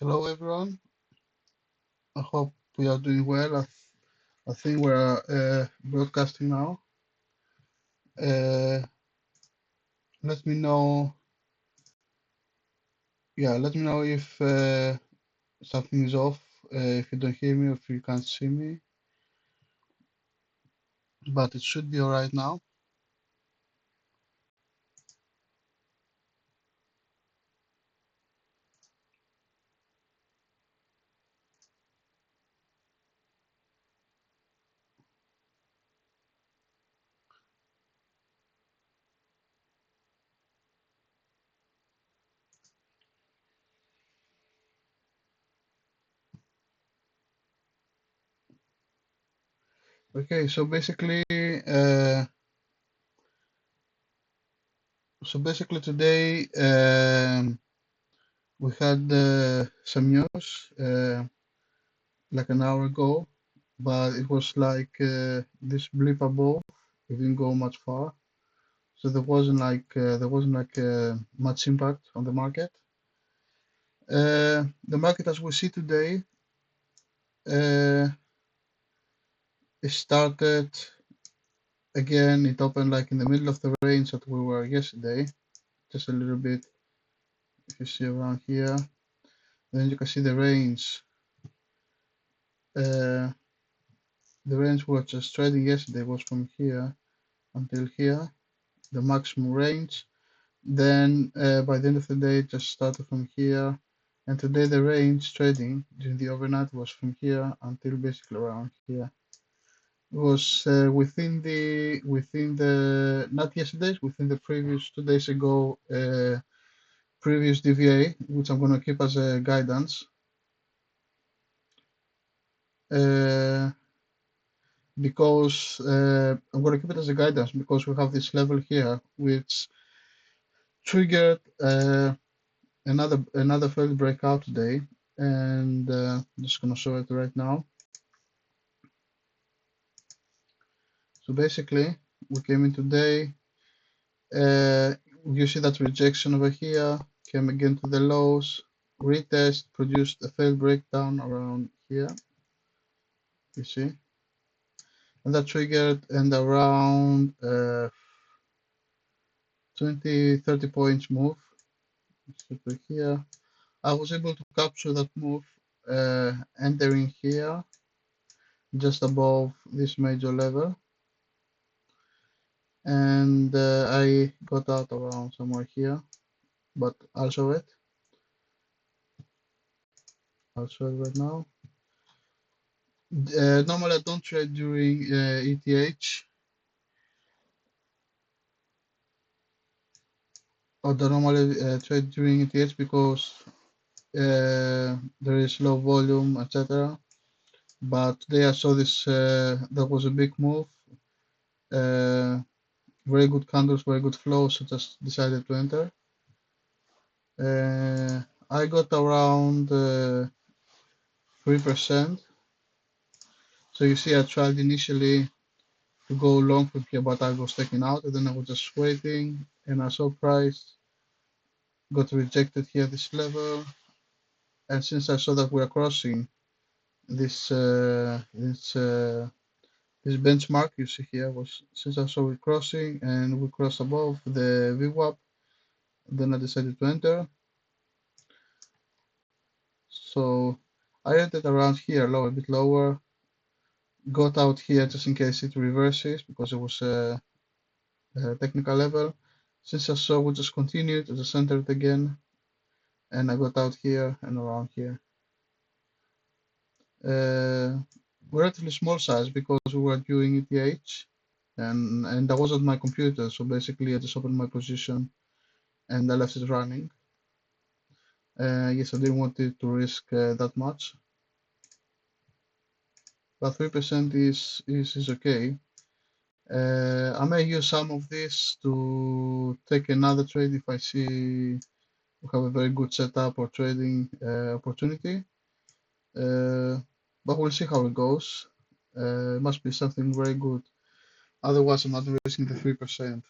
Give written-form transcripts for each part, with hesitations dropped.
Hello, everyone. I hope we are doing well. I think we're broadcasting now. Uh, let me know. Yeah, let me know if something is off. If you don't hear me or if you can't see me. But it should be all right now. Okay. So basically today we had some news like an hour ago, but it was like this blip above. It didn't go much far. So there wasn't like much impact on the market. The market as we see today, uh, it started again. It opened like in the middle of the range that we were yesterday, just a little bit. If you see around here, then you can see the range. Uh, the range we were just trading yesterday was from here until here, the maximum range. Then by the end of the day, it just started from here. And today the range trading during the overnight was from here until basically around here. It was within the not yesterday's, within the previous 2 days ago previous DVA, which I'm gonna keep as a guidance. Uh, because I'm gonna keep it as a guidance because we have this level here which triggered another failed breakout today, and I'm just gonna show it right now. So basically, we came in today. You see that rejection over here, came again to the lows, retest, produced a failed breakdown around here. You see, and that triggered and around 20-30 points move. Over here, I was able to capture that move, entering here just above this major level, and I got out around somewhere here, but I'll show it right now. Normally I don't trade during ETH, or don't normally trade during ETH because there is low volume, etc. But today I saw this, that was a big move, very good candles, very good flow, so just decided to enter. I got around 3%. So you see I tried initially to go long from here, but I was taken out, and then I was just waiting, and I saw price got rejected here at this level, and since I saw that we are crossing this this benchmark you see here, was since I saw we crossing and we crossed above the VWAP, then I decided to enter. So I entered around here, lower, a bit lower, got out here just in case it reverses because it was a technical level. Since I saw we just continued, I just entered again, and I got out here and around here. Relatively small size because we were doing ETH, and that wasn't my computer, so basically I just opened my position and I left it running. Yes, I didn't want it to risk that much, but 3% is okay. I may use some of this to take another trade if I see we have a very good setup or trading opportunity. But we'll see how it goes. It must be something very good. Otherwise, I'm not risking the 3%.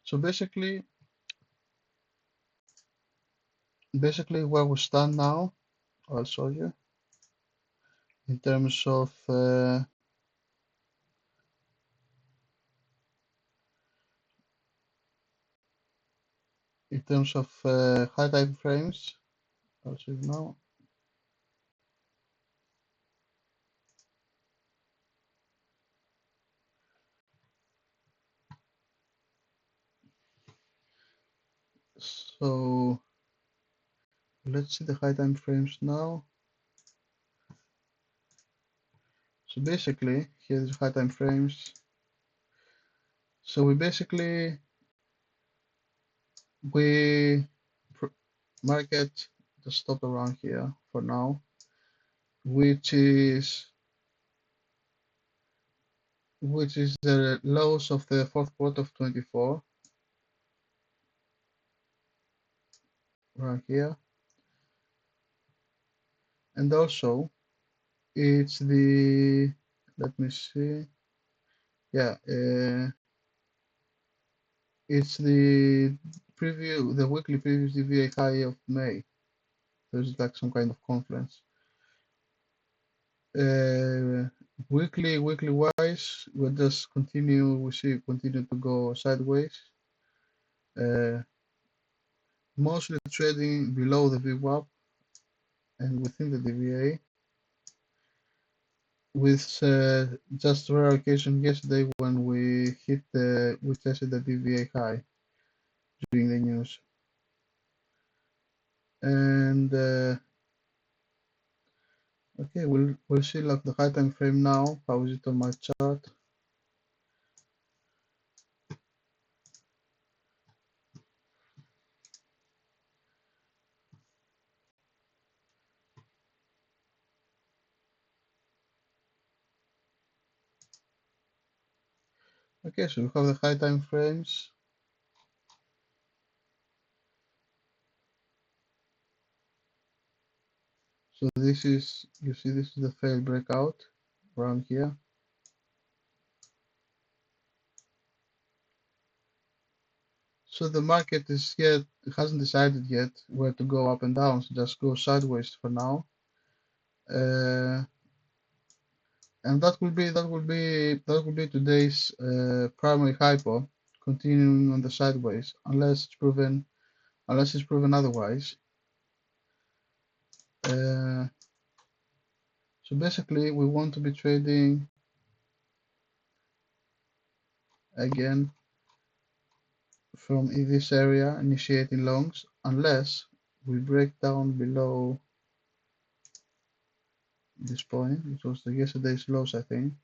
So basically where we stand now, I'll show you in terms of high time frames. I'll show you now. So let's see the high time frames now. So basically, here's high time frames. So we market the stop around here for now, which is the lows of the fourth quarter of 24 right here, and also it's the, let me see, yeah, it's the weekly previous DVA high of May. There's like some kind of confluence. Weekly wise, we'll just continue to go sideways, mostly trading below the VWAP and within the DVA, with just rare occasion yesterday when we tested the DVA high during the news. And okay, we'll see like the high time frame now. How is it on my chart? Okay, so we have the high time frames. So this is, you see, this is the failed breakout around here. So the market hasn't decided yet where to go up and down, so just go sideways for now. And that will be today's primary hypo, continuing on the sideways, unless it's proven otherwise. So basically, we want to be trading again from this area, initiating longs, unless we break down below this point, which was yesterday's lows, I think.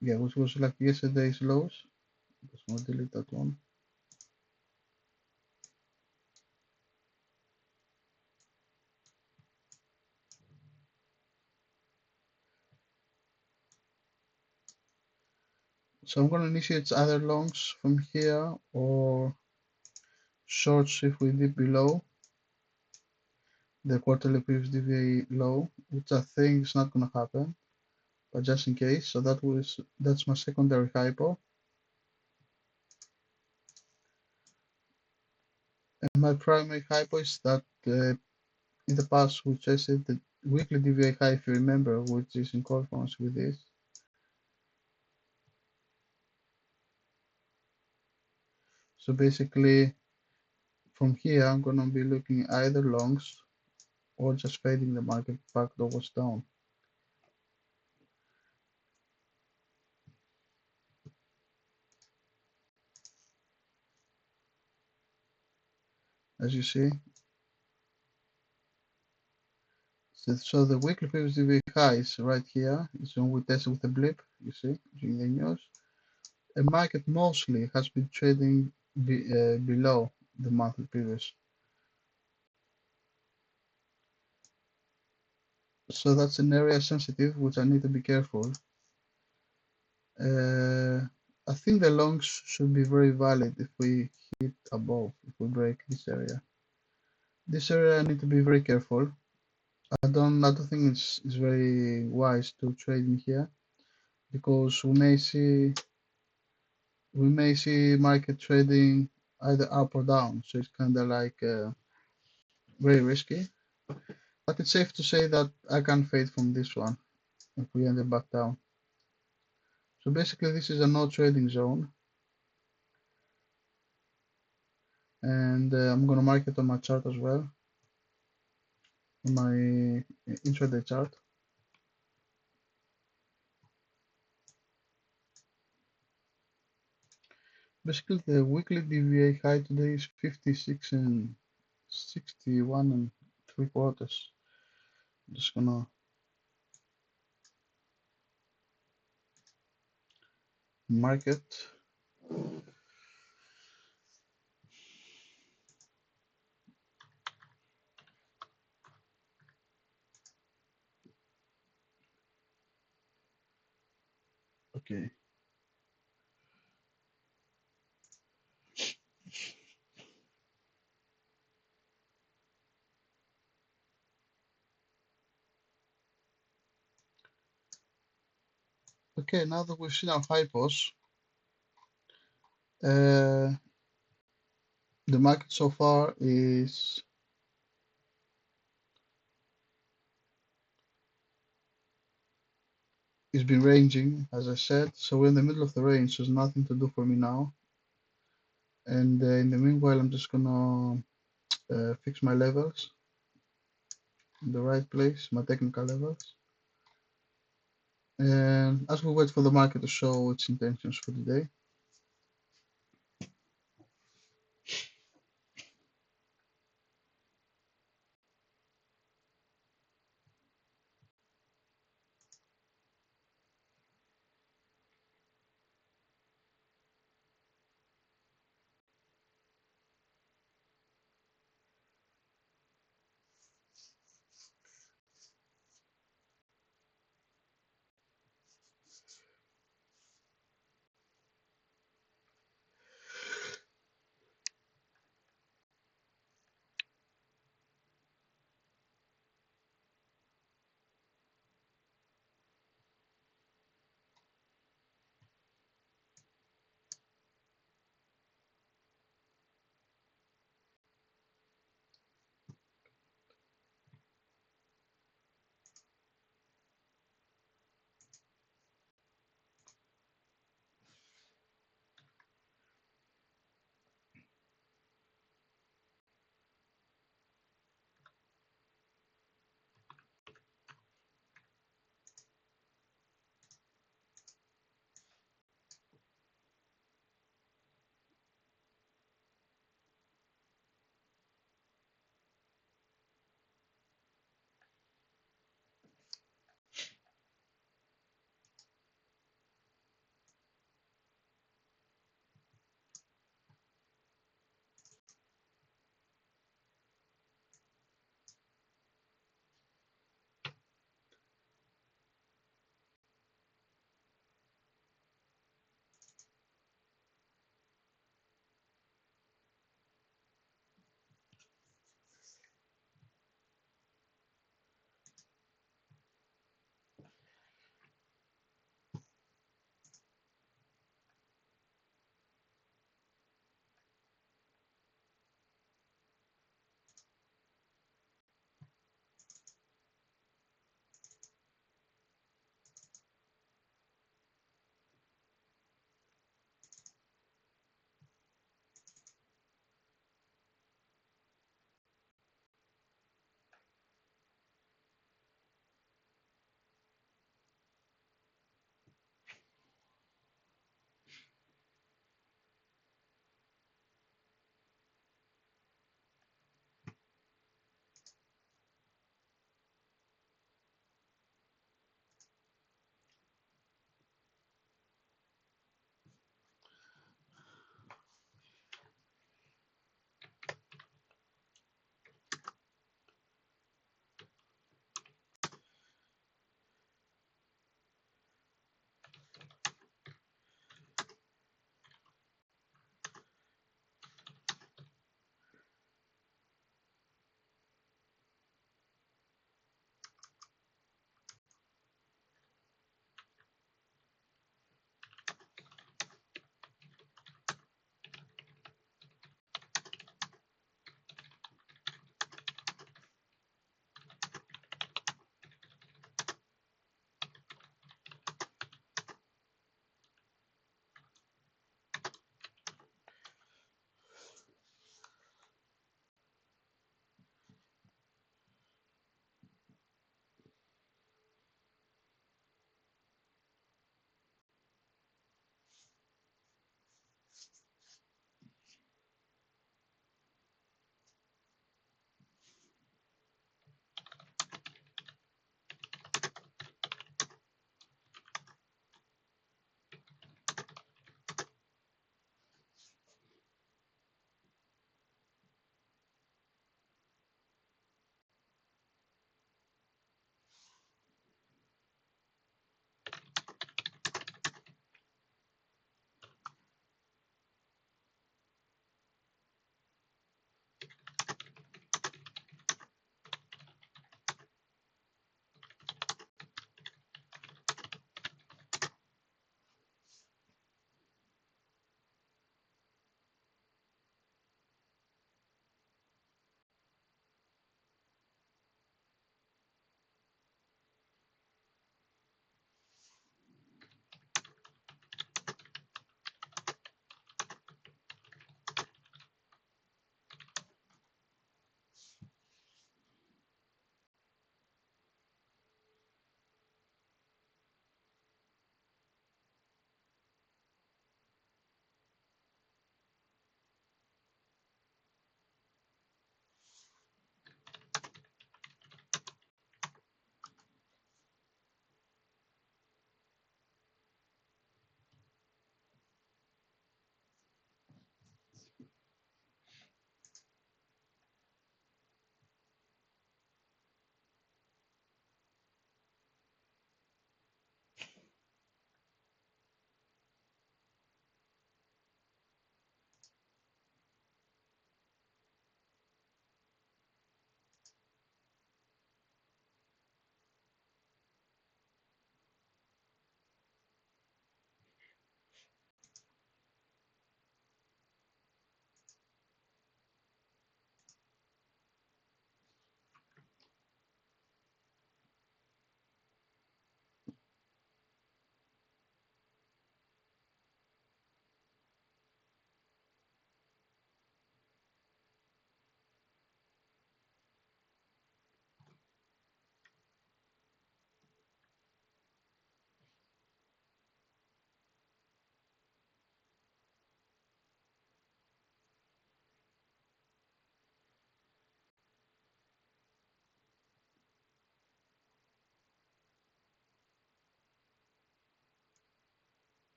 Yeah, which was like yesterday's lows. Just want to delete that one. So I'm going to initiate either longs from here or shorts if we dip below the quarterly previous DVA low, which I think is not going to happen, but just in case. So that's my secondary hypo. And my primary hypo is that in the past we tested the weekly DVA high, if you remember, which is in correspondence with this. So basically, from here, I'm going to be looking either longs or just fading the market back towards down. As you see, so the weekly previous DVA high is right here. It's when we tested with the blip, you see, during the news. The market mostly has been trading below the monthly previous. So that's an area sensitive, which I need to be careful. I think the longs should be very valid if we hit above, if we break this area. This area I need to be very careful. I don't think it's very wise to trade in here because we may see market trading either up or down, so it's kind of like very risky. But it's safe to say that I can fade from this one if we end up back down. So basically, this is a no trading zone, and I'm gonna mark it on my chart as well, on my intraday chart. Basically, the weekly DVA high today is 56 and 61 and 3/4. I'm just gonna mark it. Okay. Okay, now that we've seen our hypos, the market so far is been ranging, as I said. So we're in the middle of the range, so there's nothing to do for me now. And in the meanwhile, I'm just gonna fix my levels in the right place, my technical levels. And as we wait for the market to show its intentions for the day.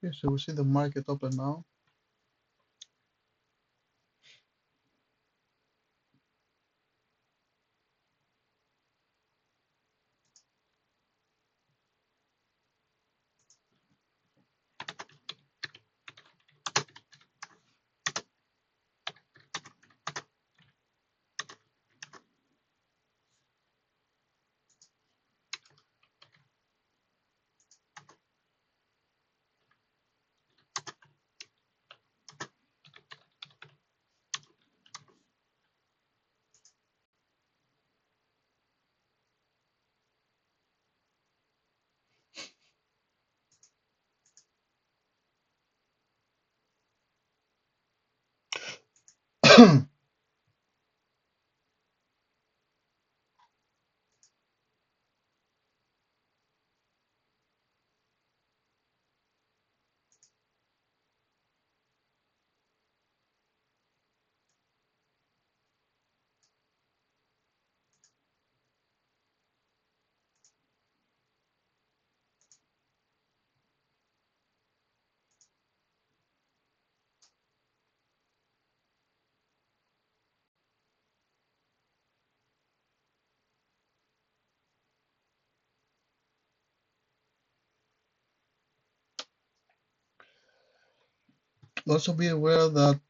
Okay, so we see the market open now. Also be aware that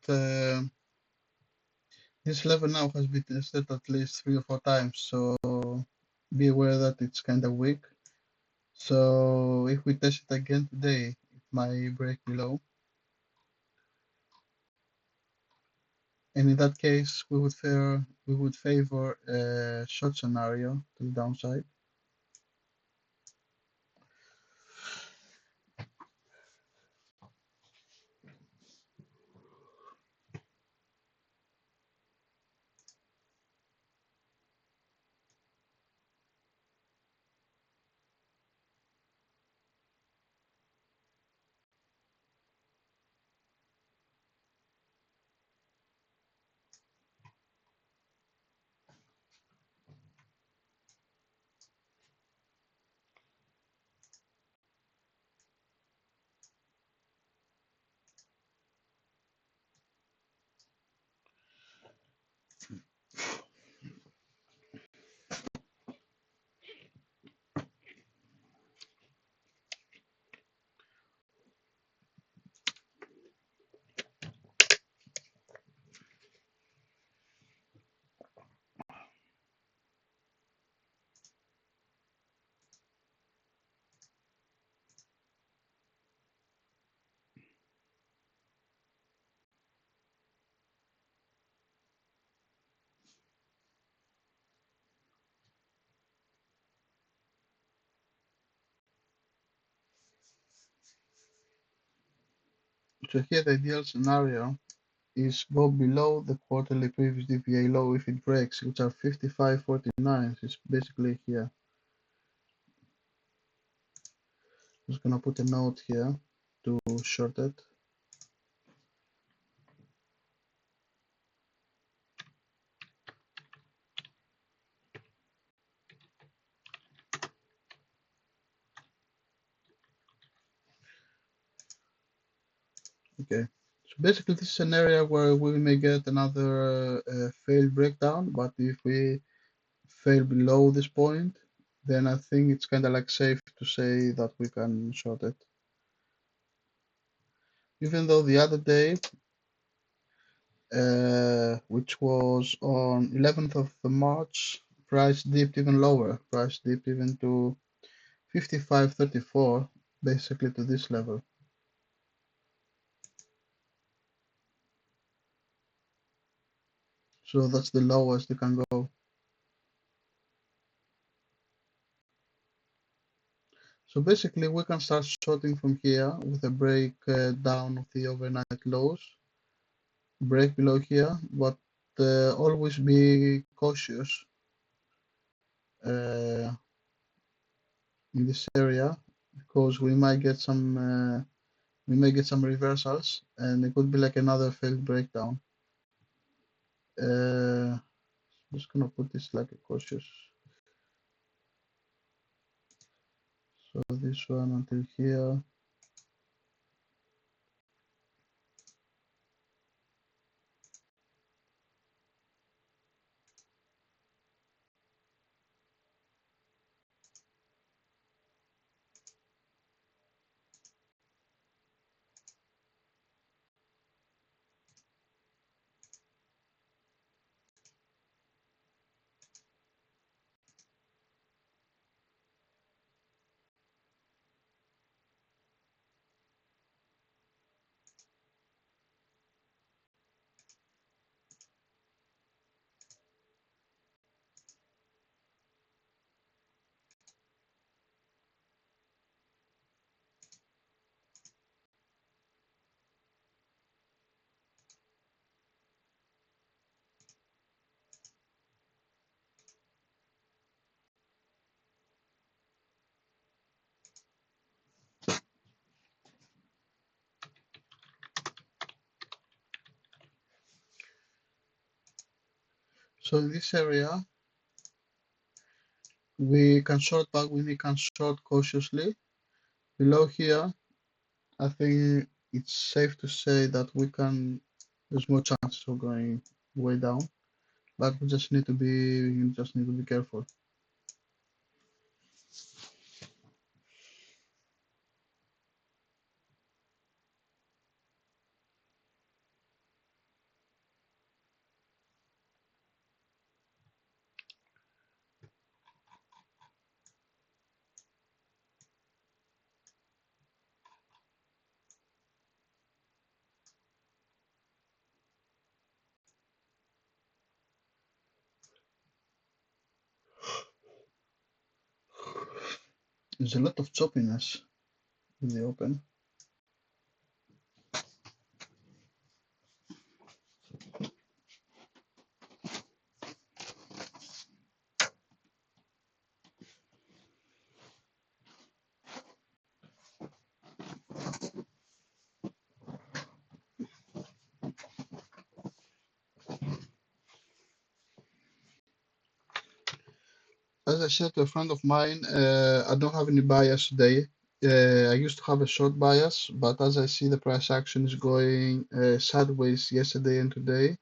this level now has been tested at least 3 or 4 times, so be aware that it's kind of weak. So if we test it again today, it might break below. And in that case, we would favor a short scenario to the downside. So here the ideal scenario is go below the quarterly previous DVA low if it breaks, which are 55.49. It's basically here. I'm just gonna put a note here to short it. Okay. So basically, this is an area where we may get another failed breakdown, but if we fail below this point, then I think it's kind of like safe to say that we can short it. Even though the other day, which was on 11th of March, price dipped even lower. Price dipped even to 55.34, basically to this level. So that's the lowest it can go. So basically, we can start shorting from here with a break down of the overnight lows, break below here, but always be cautious in this area because we may get some reversals, and it could be like another failed breakdown. I'm just gonna put this like a cautious. So this one until here. So in this area, we can short back, we can short cautiously. Below here, I think it's safe to say that there's more chances of going way down, but we just need to be careful. There's a lot of choppiness in the open. As I said to a friend of mine, I don't have any bias today. I used to have a short bias, but as I see the price action is going sideways yesterday and today,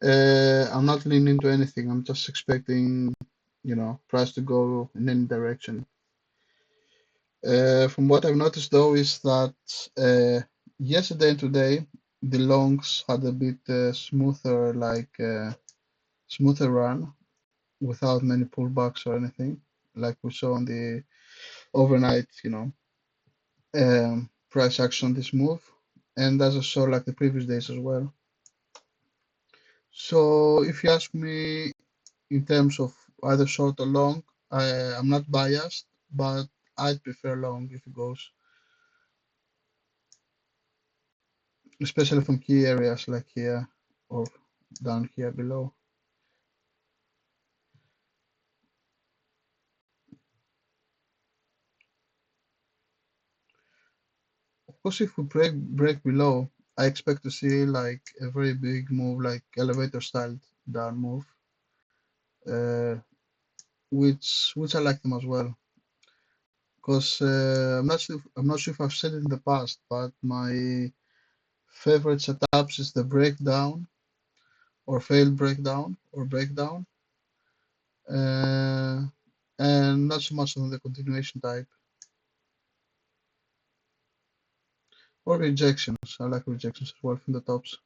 I'm not leaning into anything. I'm just expecting, price to go in any direction. From what I've noticed though is that yesterday and today, the longs had a bit smoother run without many pullbacks or anything, like we saw on the overnight, price action on this move, and as I saw like the previous days as well. So if you ask me in terms of either short or long, I'm not biased, but I'd prefer long if it goes, especially from key areas like here or down here below. Of course, if we break below, I expect to see like a very big move, like elevator style down move, uh, which I like them as well. Because I'm not sure if I've said it in the past, but my favorite setups is the breakdown or failed breakdown or breakdown, uh, and not so much on the continuation type or rejections. I like rejections as well from the tops.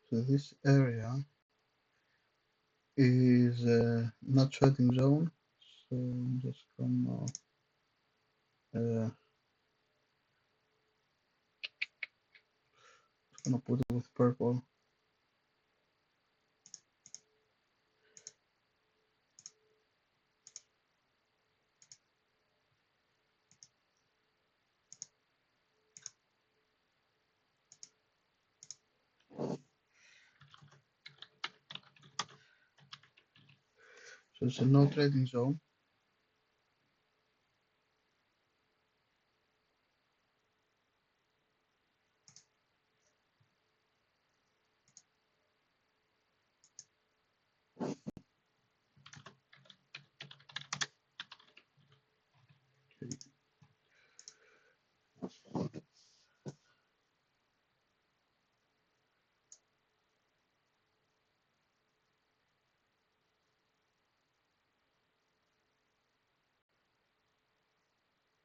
So this area is not trading zone. So I'm just gonna put it with purple. So it's a no trading zone.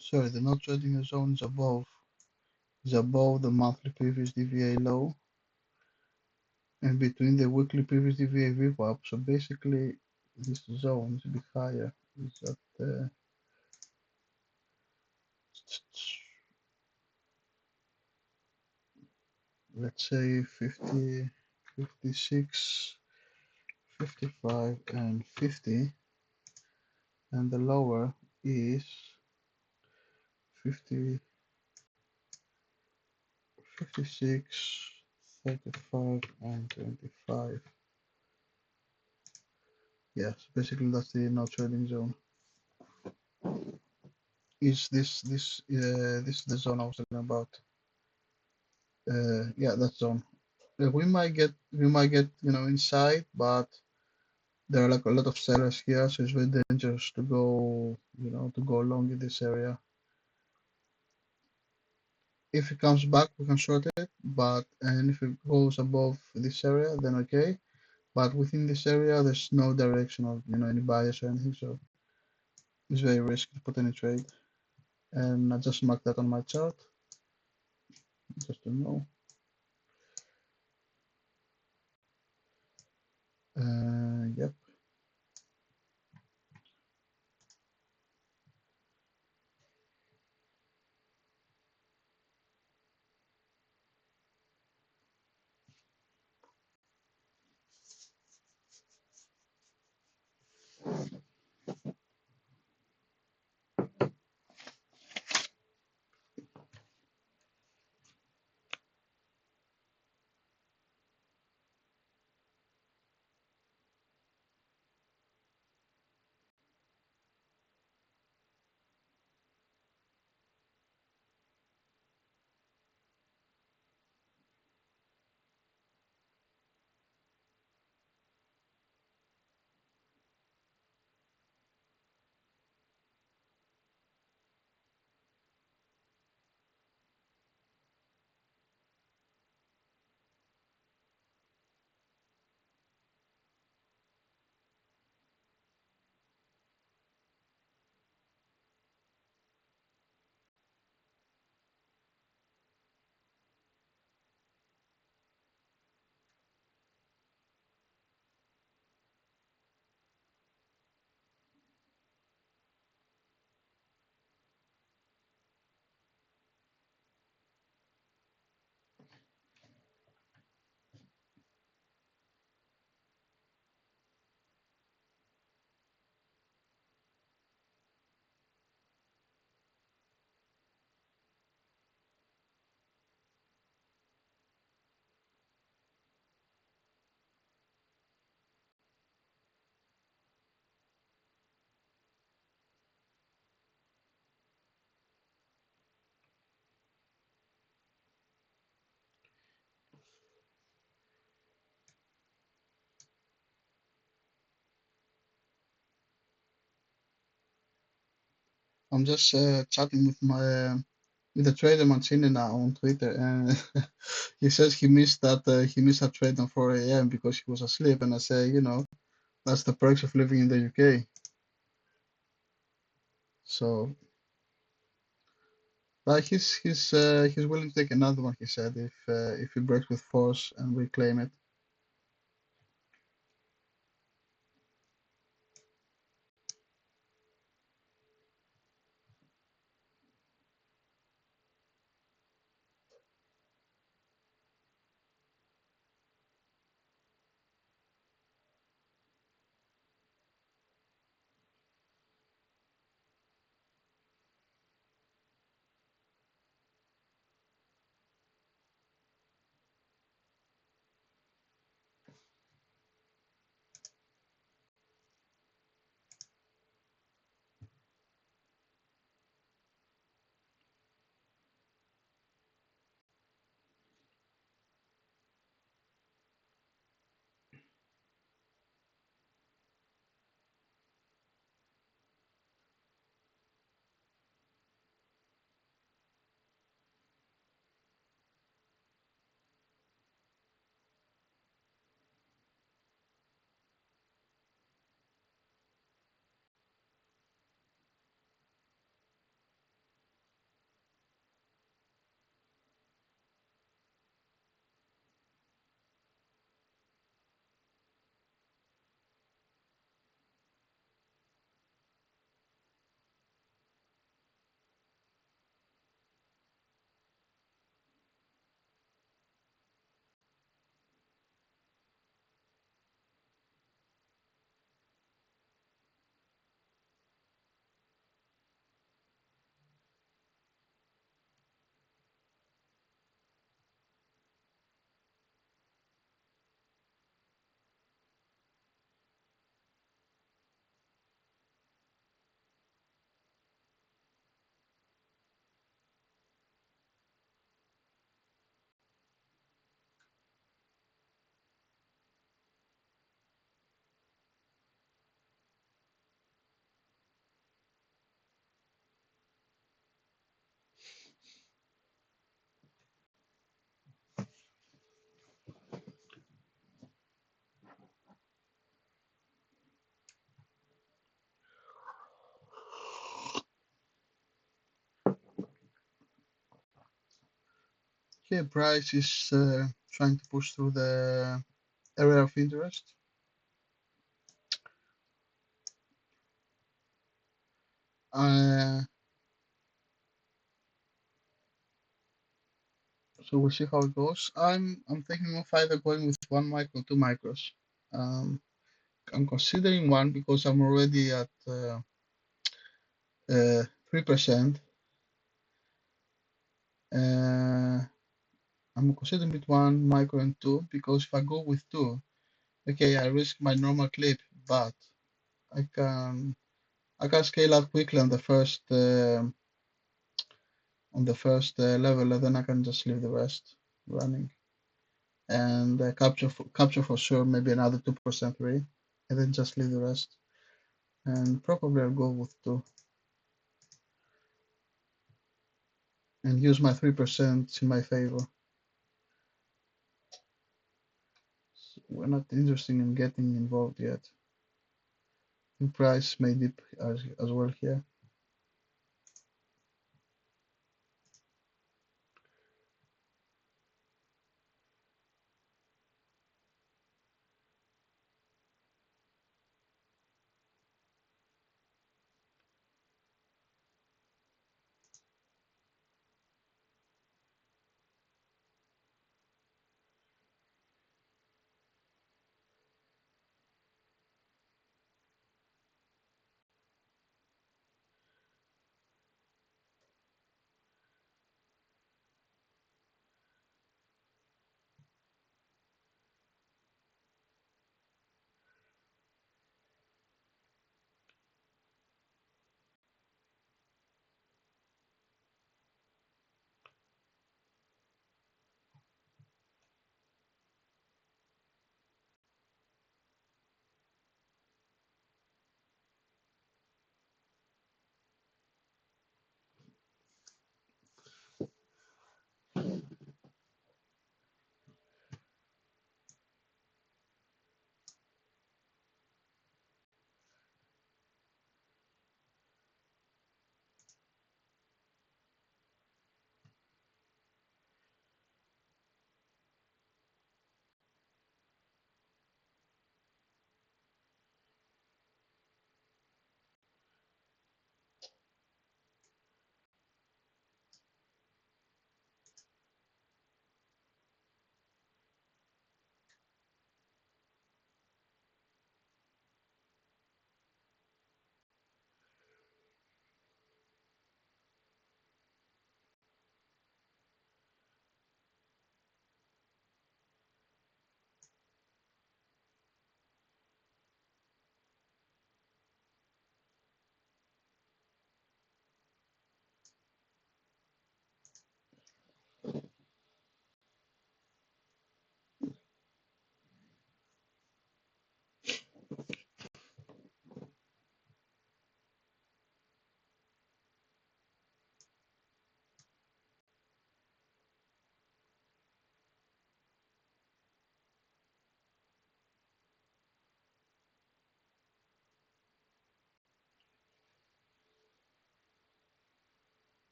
Sorry, the no trading zone is above the monthly previous DVA low and between the weekly previous DVA VWAP. So basically, this zone is a bit higher. Is at let's say 50, 56, 55, and 50, and the lower is 50, 56, 35, and 25. Yeah, so basically that's the no trading zone. Is this the zone I was talking about? Yeah, that zone. We might get inside, but there are like a lot of sellers here, so it's very dangerous to go long in this area. If it comes back, we can short it, and if it goes above this area, then okay. But within this area, there's no direction of any bias or anything, so it's very risky to put any trade. And I just marked that on my chart, just to know. Yep. I'm just chatting with the trader Mancini now on Twitter, and he says he missed that trade on 4 a.m. because he was asleep. And I say, that's the perks of living in the UK. So, but he's willing to take another one. He said if he breaks with force and we claim it. Here, price is trying to push through the area of interest. Uh, so we'll see how it goes. I'm thinking of either going with 1 micro, 2 micros. Um, I'm considering one because I'm already at 3%. I'm considering between 1 micro and two because if I go with two, okay, I risk my normal clip, but I can I can scale up quickly on the first level, and then I can just leave the rest running and capture for sure maybe another 2% rate, and then just leave the rest. And probably I'll go with two and use my 3% in my favor. So we're not interested in getting involved yet. The price may dip as well here.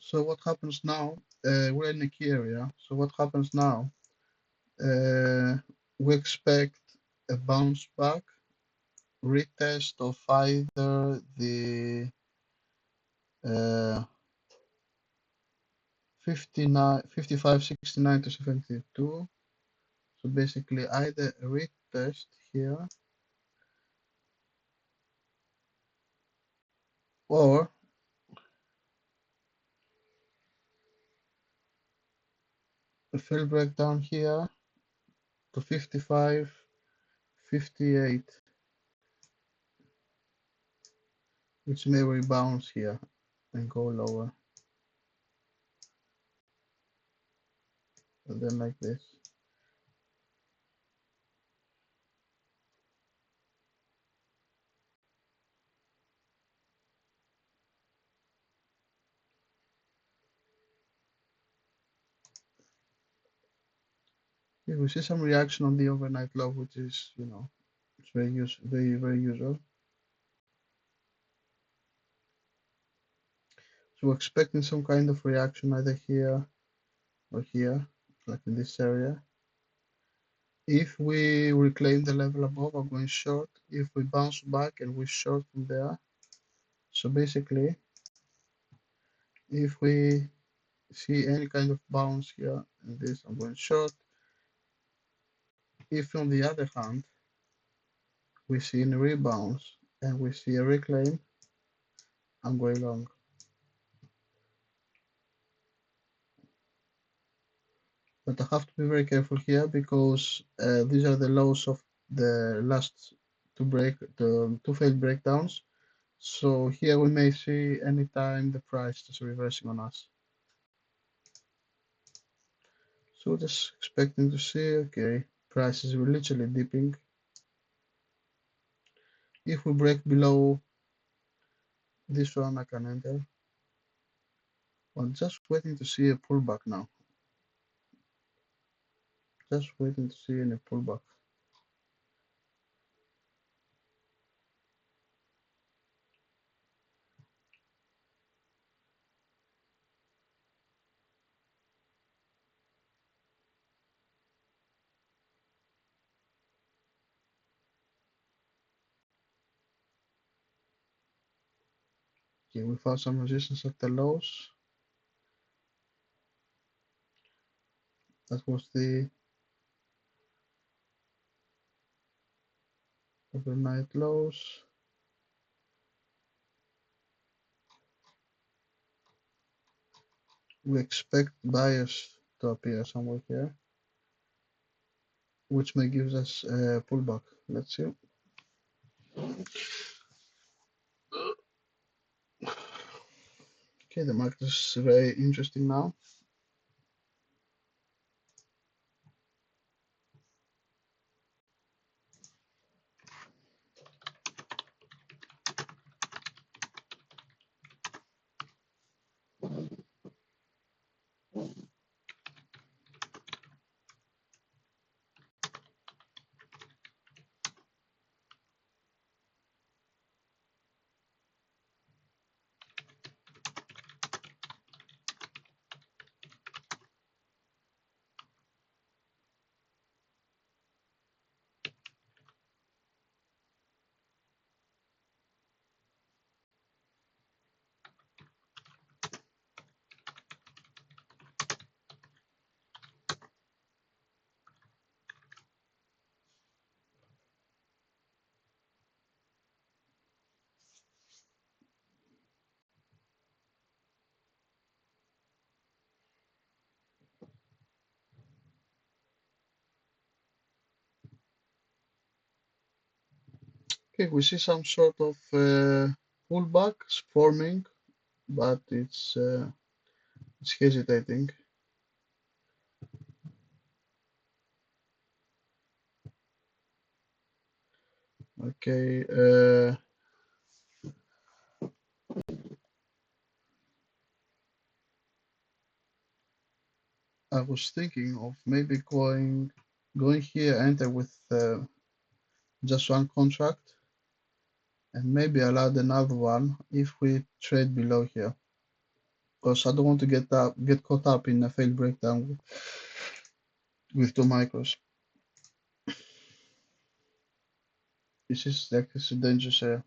So what happens now? We're in a key area. So what happens now? We expect a bounce back, retest of either the 59, 55, 69 to 72. So basically either a retest here or a fill breakdown here to 55, 58, which may rebound here and go lower, and then like this. Okay, we see some reaction on the overnight low, which is, it's very usual. So we're expecting some kind of reaction either here or here, like in this area. If we reclaim the level above, we're going short. If we bounce back and we short from there, so basically, if we see any kind of bounce here and this, I'm going short. If on the other hand, we see a rebound and we see a reclaim, I'm going long. But I have to be very careful here because these are the lows of the last two failed breakdowns. So here we may see anytime the price is reversing on us. So just expecting to see, okay, price is literally dipping. If we break below this one, I can enter. I'm just waiting to see a pullback now. Just waiting to see any pullback. Okay, we found some resistance at the lows. That was the overnight lows. We expect buyers to appear somewhere here, which may give us a pullback. Let's see. Okay, the market is very interesting now. Okay, we see some sort of pullback forming, but it's hesitating. Okay, I was thinking of maybe going here, enter with just one contract, and maybe I'll add another one if we trade below here, because I don't want to get caught up in a failed breakdown with two micros. This is like a dangerous area.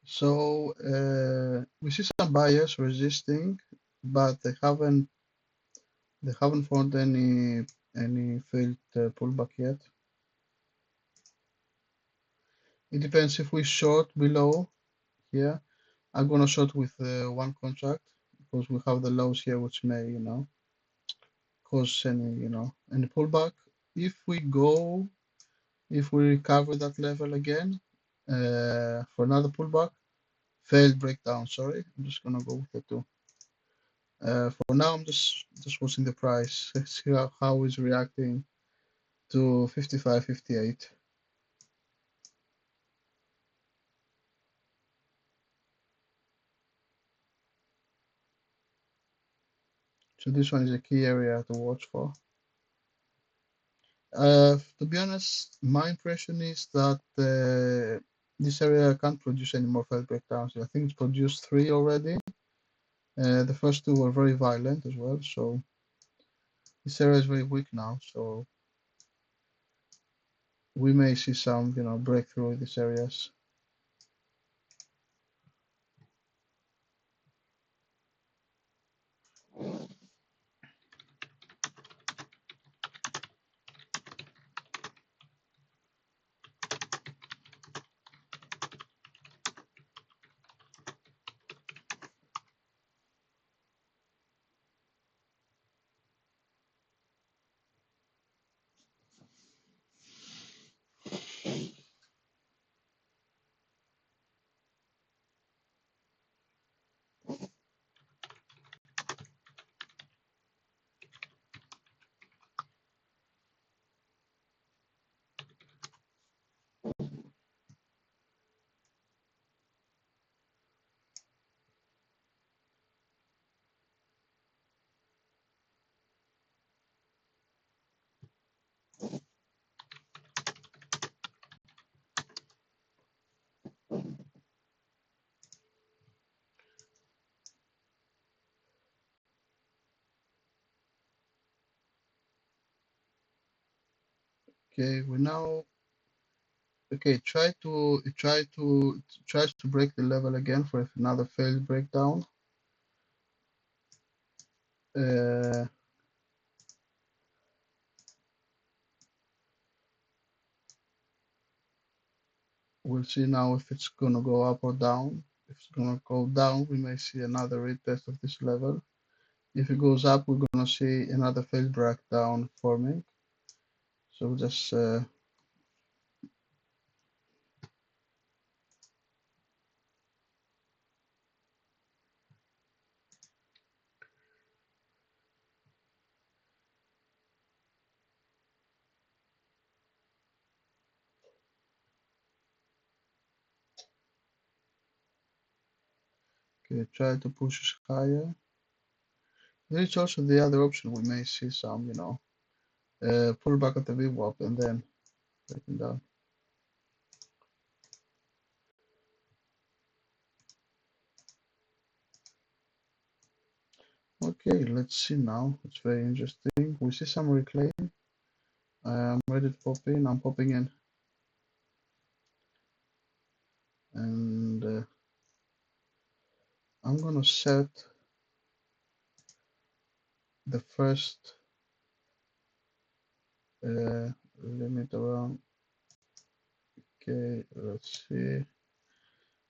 So we see some buyers resisting, but they haven't found any failed pullback yet. It depends if we short below here. I'm gonna short with one contract because we have the lows here, which may, cause any pullback. If we go, if we recover that level again for another pullback, failed breakdown. Sorry, I'm just gonna go with the two. For now, I'm just watching the price, see how it's reacting to 55, 58. So this one is a key area to watch for. To be honest, my impression is that this area can't produce any more failed breakdowns. I think it's produced three already. The first two were very violent as well, so this area is very weak now. So we may see some, breakthrough in these areas. Okay, we now okay tries to break the level again for another failed breakdown. Uh, we'll see now if it's gonna go up or down. If it's gonna go down, we may see another retest of this level. If it goes up, we're gonna see another failed breakdown forming. So just okay, try to push higher. There is also the other option. We may see some, pull back at the VWAP and then breaking down. Okay, let's see now. It's very interesting. We see some reclaim. I'm ready to pop in. I'm popping in. And I'm gonna set the first limit around. Okay, let's see.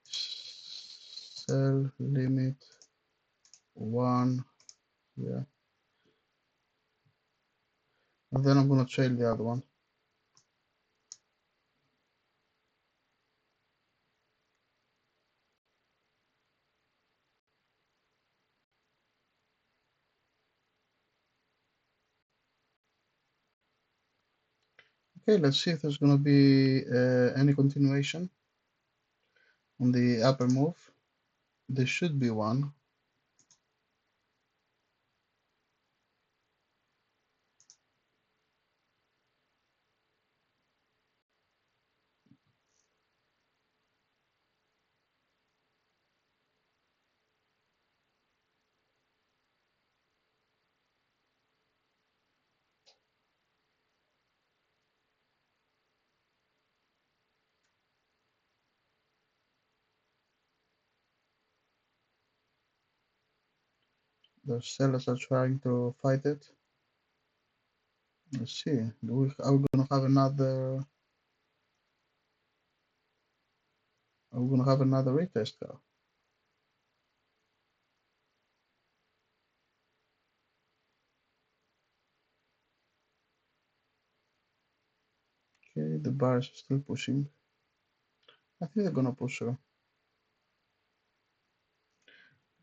Sell limit 1. Yeah. And then I'm gonna trail the other one. Okay, let's see if there's gonna be any continuation on the upper move. There should be one. The sellers are trying to fight it. Let's see. Are we gonna have another? Are we gonna have another retest car? Okay, the buyers are still pushing. I think they're gonna push her.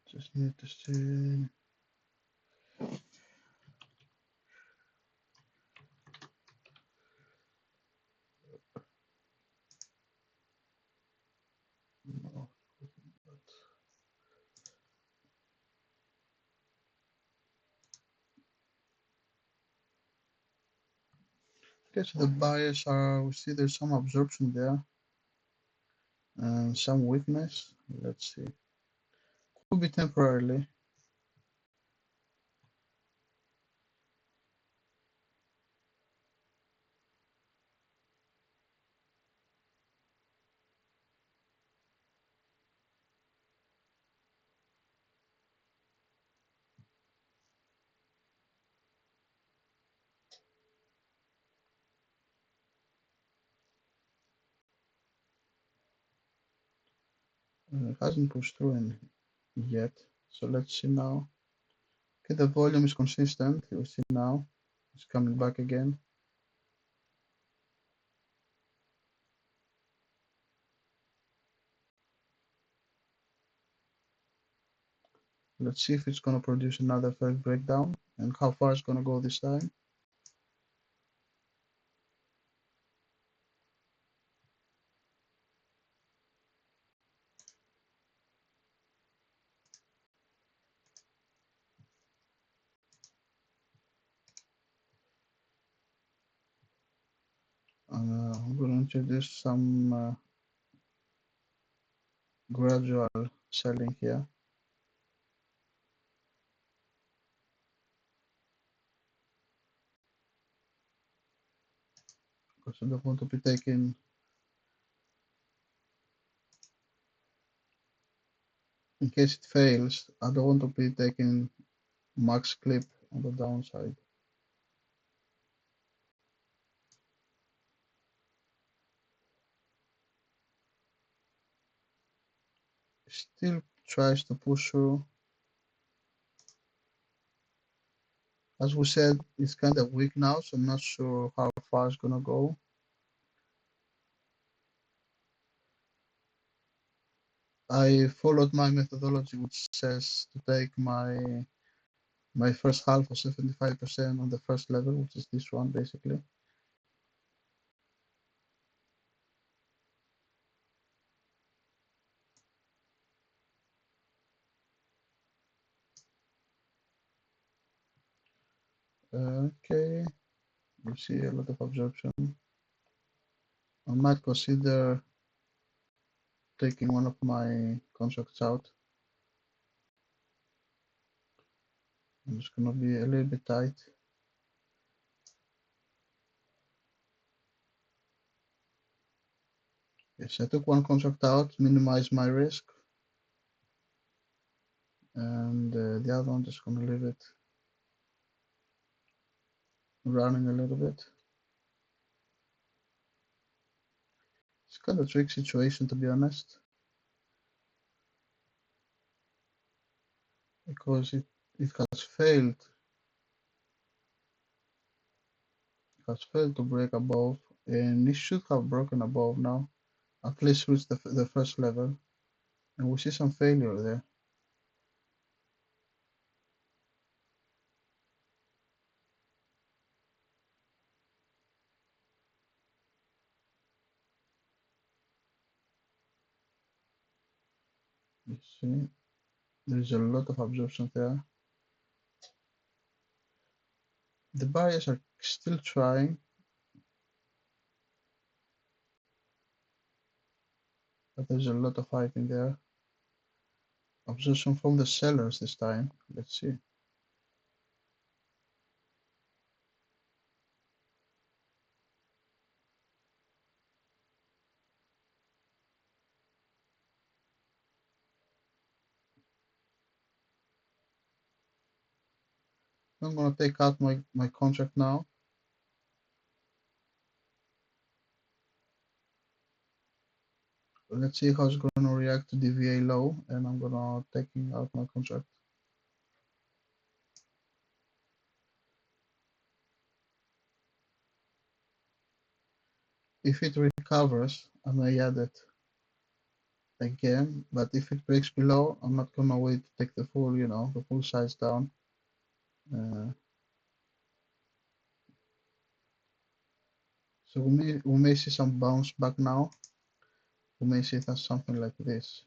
Just need to see. No. Okay, so the buyers are. We see there's some absorption there and some weakness. Let's see. Could be temporarily. It hasn't pushed through any yet. So let's see now. Okay, the volume is consistent. You see now. It's coming back again. Let's see if it's going to produce another first breakdown and how far it's going to go this time. I'm going to introduce some gradual selling here because I don't want to be taking, in case it fails, I don't want to be taking max clip on the downside. Still tries to push through. As we said, it's kind of weak now, so I'm not sure how far it's going to go. I followed my methodology, which says to take my first half of 75% on the first level, which is this one basically. Okay, you see a lot of absorption. I might consider taking one of my contracts out. I'm just gonna be a little bit tight. Yes, I took one contract out, minimize my risk, and the other one just gonna leave it running a little bit. It's kind of a tricky situation, to be honest, because it has failed to break above, and it should have broken above now, at least reach the first level, and we see some failure there. You see, there's a lot of absorption there. The buyers are still trying, but there's a lot of fighting there. Absorption from the sellers this time. Let's see. I'm gonna take out my contract now. Let's see how it's gonna react to DVA low, and I'm gonna taking out my contract. If it recovers, I may add it again, but if it breaks below, I'm not gonna wait to take the full, the full size down. So we may see some bounce back now. We may see something like this.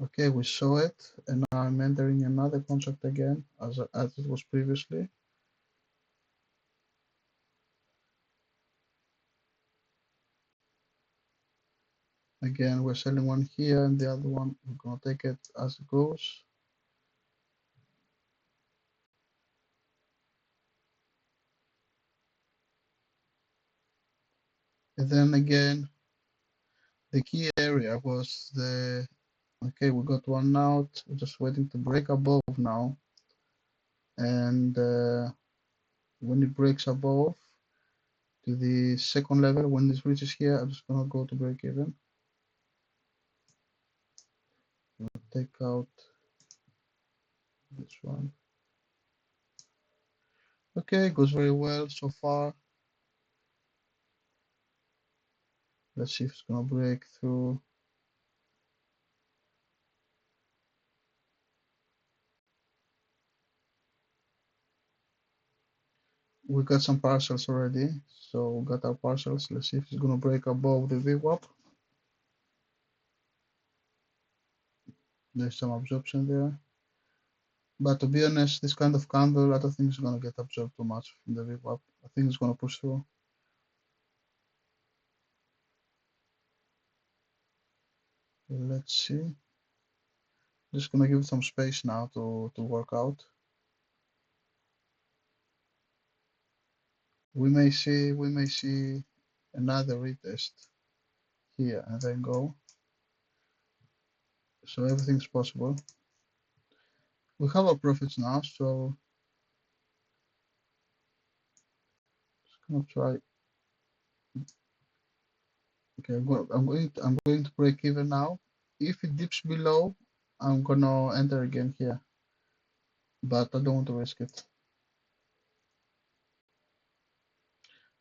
Okay, we saw it, and now I'm entering another contract again, as it was previously. Again, we're selling one here, and the other one, we're gonna take it as it goes. And then again, the key area was okay, we got one out, we're just waiting to break above now. And when it breaks above to the second level, when this reaches here, I'm just gonna go to break even. Take out this one. Okay, goes very well so far. Let's see if it's gonna break through. We got some parcels already, so we got our parcels. Let's see if it's gonna break above the VWAP. There's some absorption there. But to be honest, this kind of candle, I don't think it's gonna get absorbed too much from the VWAP. I think it's gonna push through. Let's see. Just gonna give it some space now to work out. We may see another retest here and then go. So everything's possible. We have our profits now, so just gonna try. Okay, I'm going to break even now. If it dips below, I'm gonna enter again here, but I don't want to risk it.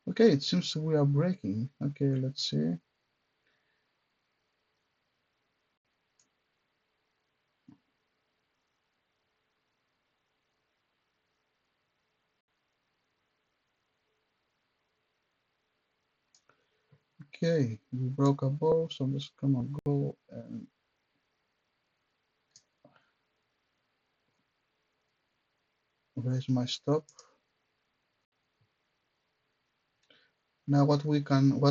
Okay, it seems we are breaking. Okay, let's see. Okay, we broke above, so I'm just gonna go and raise my stop. Now, what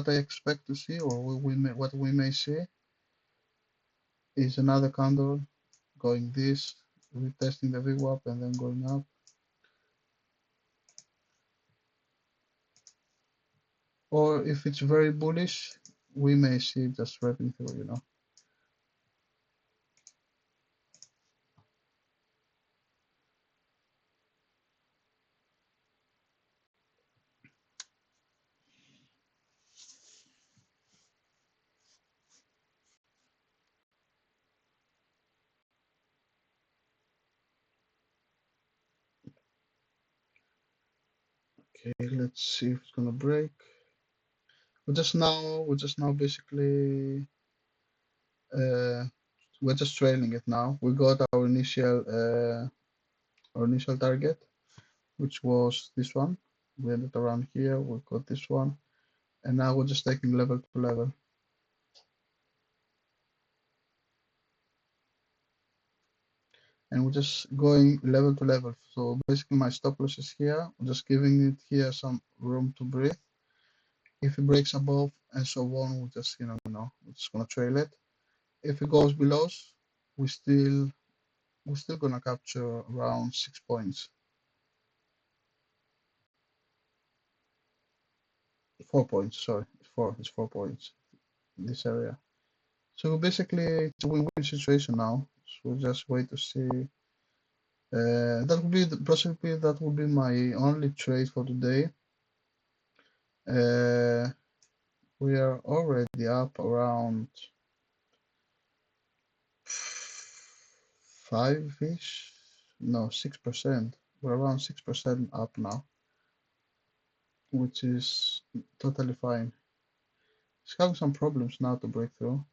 I expect to see, or what we may see, is another candle going this, retesting the VWAP, and then going up. Or if it's very bullish, we may see just wrapping through. Okay, let's see if it's gonna break. We're just now basically we're just trailing it now. We got our initial target, which was this one. We ended around here. We got this one, and now we're just taking level to level. And we're just going level to level. So basically my stop loss is here. I'm just giving it here some room to breathe. If it breaks above and so on, we're just we're just gonna trail it. If it goes below, we still we're still gonna capture around 6 points. 4 points, sorry. It's 4 points in this area. So basically it's a win-win situation now. So we'll just wait to see. That will be possibly that will be my only trade for today. We are already up around 5-ish, no, 6%. We're around 6% up now, which is totally fine. It's having some problems now to break through.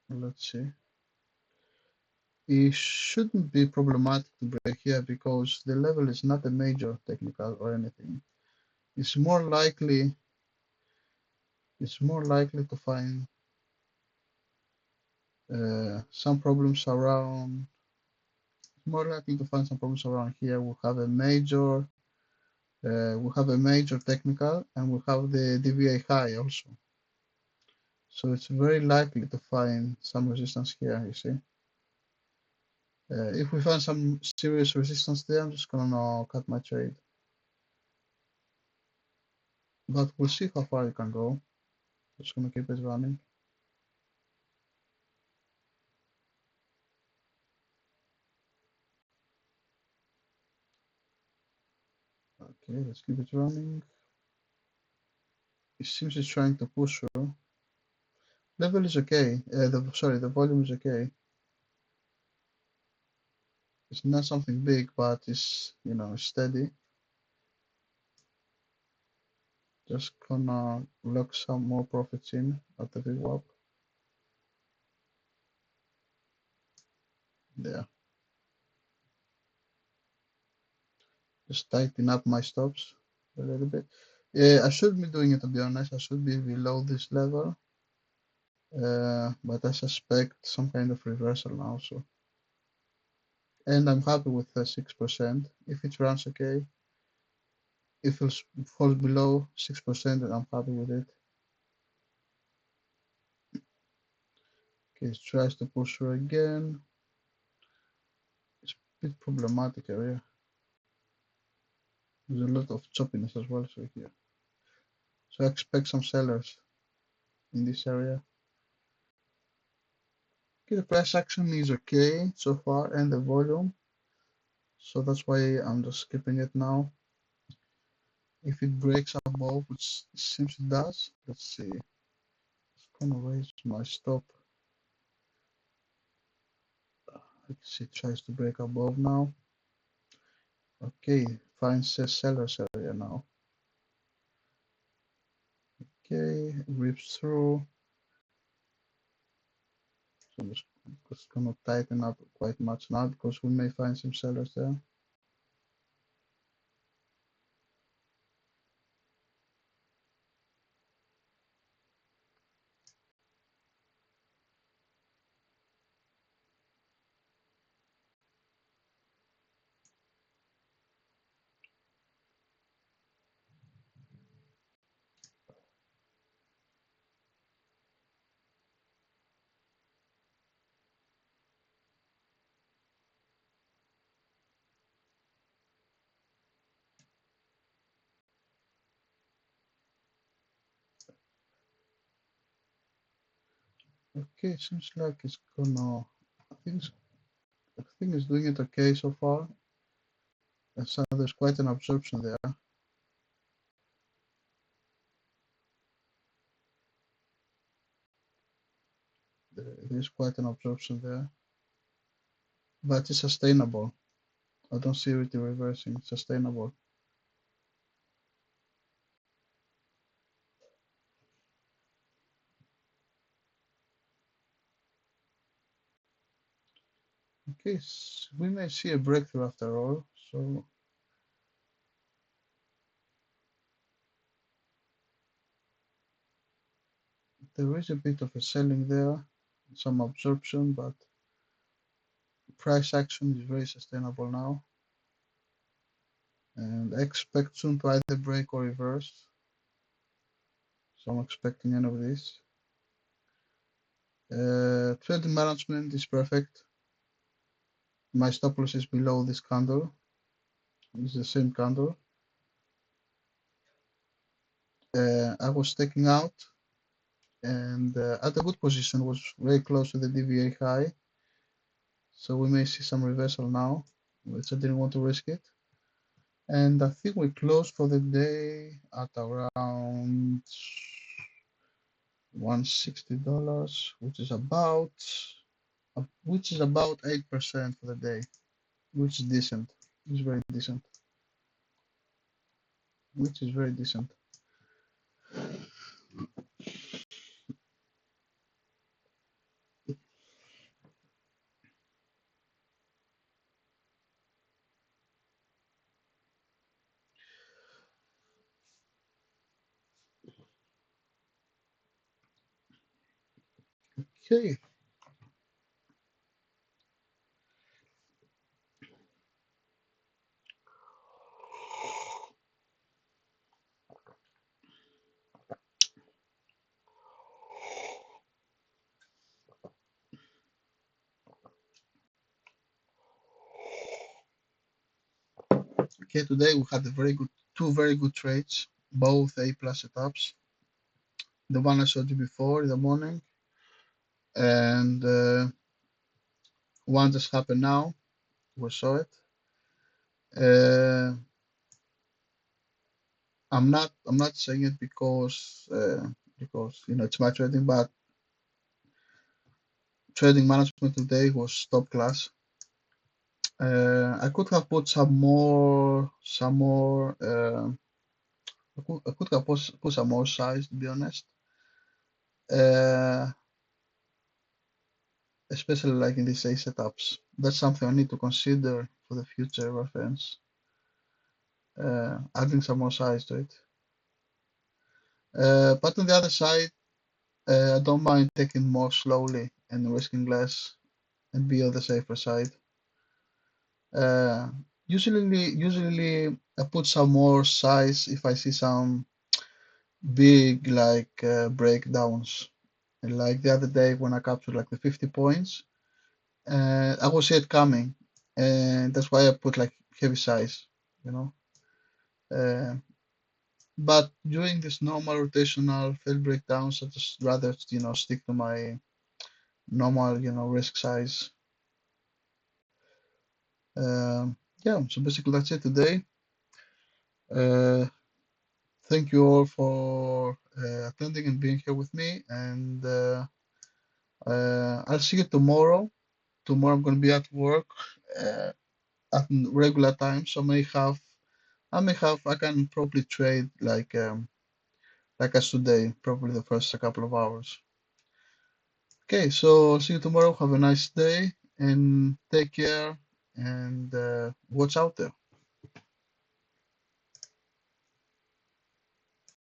Let's see. It shouldn't be problematic to break here because the level is not a major technical or anything. It's more likely to find some problems around. More likely to find some problems around here. We'll have a major technical, and we'll have the DVA high also. So it's very likely to find some resistance here, you see. If we find some serious resistance there, I'm just gonna cut my trade. But we'll see how far it can go. Just gonna keep it running. Okay, let's keep it running. It seems it's trying to push through. Level is okay. The volume is okay. It's not something big, but it's, you know, steady. Just gonna lock some more profits in at the VWAP. There. Just tighten up my stops a little bit. I should be doing it, to be honest. I should be below this level. But I suspect some kind of reversal now. So, and I'm happy with the 6%. If it runs okay, if it falls below 6%, then I'm happy with it. Okay, it tries to push through again. It's a bit problematic area. There's a lot of choppiness as well so here. So I expect some sellers in this area. Okay, the price action is okay so far, and the volume. So that's why I'm just skipping it now. If it breaks above, which it seems it does, let's see. It's gonna raise my stop. Let's see, it tries to break above now. Okay, finds a seller's area now. Okay, rips through. So I'm just gonna tighten up quite much now because we may find some sellers there. Okay, seems like it's gonna. I think it's doing it okay so far. So there's quite an absorption there. There's quite an absorption there, but it's sustainable. I don't see it reversing. It's sustainable. Okay, so we may see a breakthrough after all. So there is a bit of a selling there, some absorption, but price action is very sustainable now. And I expect soon to either break or reverse. So I'm expecting any of this. Trading management is perfect. My stop loss is below this candle. It's the same candle. I was taking out and at a good position, was very close to the DVA high. So we may see some reversal now, which I didn't want to risk it. And I think we closed for the day at around $160, which is about 8% for the day, which is decent. Which is very decent. Which is very decent. Okay. Okay, today we had two very good trades, both A plus setups. The one I showed you before in the morning, and one just happened now. We saw it. Uh, I'm not saying it because it's my trading, but trading management today was top class. I could have put I could have put some more size, to be honest. Uh, Especially like in these A setups. That's something I need to consider for the future reference. Adding some more size to it. But on the other side, I don't mind taking more slowly and risking less and be on the safer side. Uh, usually I put some more size if I see some big like breakdowns. And like the other day when I captured like the 50 points, I will see it coming, and that's why I put like heavy size, you know. Uh, but during this normal rotational failed breakdowns, I just rather stick to my normal risk size. Yeah, so basically that's it today. Uh, Thank you all for attending and being here with me, and I'll see you tomorrow. Tomorrow I'm going to be at work uh, at regular time, so I can probably trade like as today, probably the first couple of hours. Okay, so see you tomorrow. Have a nice day and take care and watch out there.